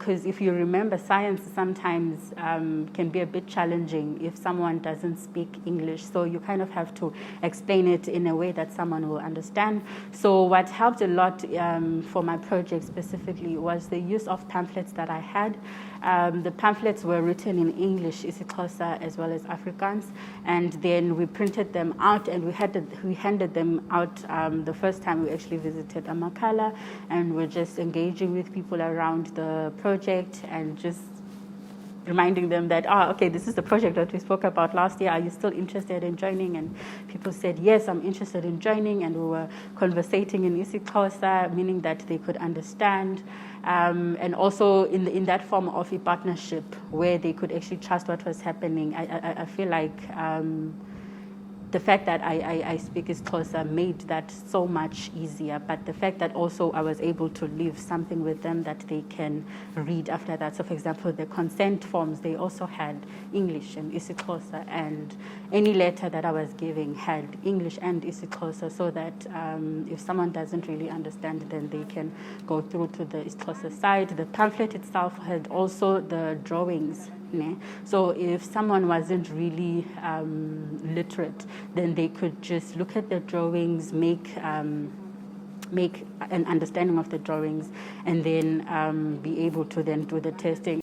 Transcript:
because if you remember, science sometimes can be a bit challenging if someone doesn't speak English. So you kind of have to explain it in a way that someone will understand. So what helped a lot for my project specifically was the use of pamphlets that I had. The pamphlets were written in English, isiXhosa, as well as Afrikaans, and then we printed them out and we handed them out the first time we actually visited Amakhala, and we're just engaging with people around the project and just reminding them that, okay, this is the project that we spoke about last year. Are you still interested in joining? And people said, yes, I'm interested in joining. And we were conversating in isiXhosa, meaning that they could understand. And also in that form of a partnership where they could actually trust what was happening. I feel like the fact that I speak isiXhosa made that so much easier, but the fact that also I was able to leave something with them that they can read after that. So for example, the consent forms, they also had English and isiXhosa, and any letter that I was giving had English and isiXhosa, so that if someone doesn't really understand, then they can go through to the isiXhosa side. The pamphlet itself had also the drawings. So if someone wasn't really literate, then they could just look at the drawings, make an understanding of the drawings, and then be able to then do the testing.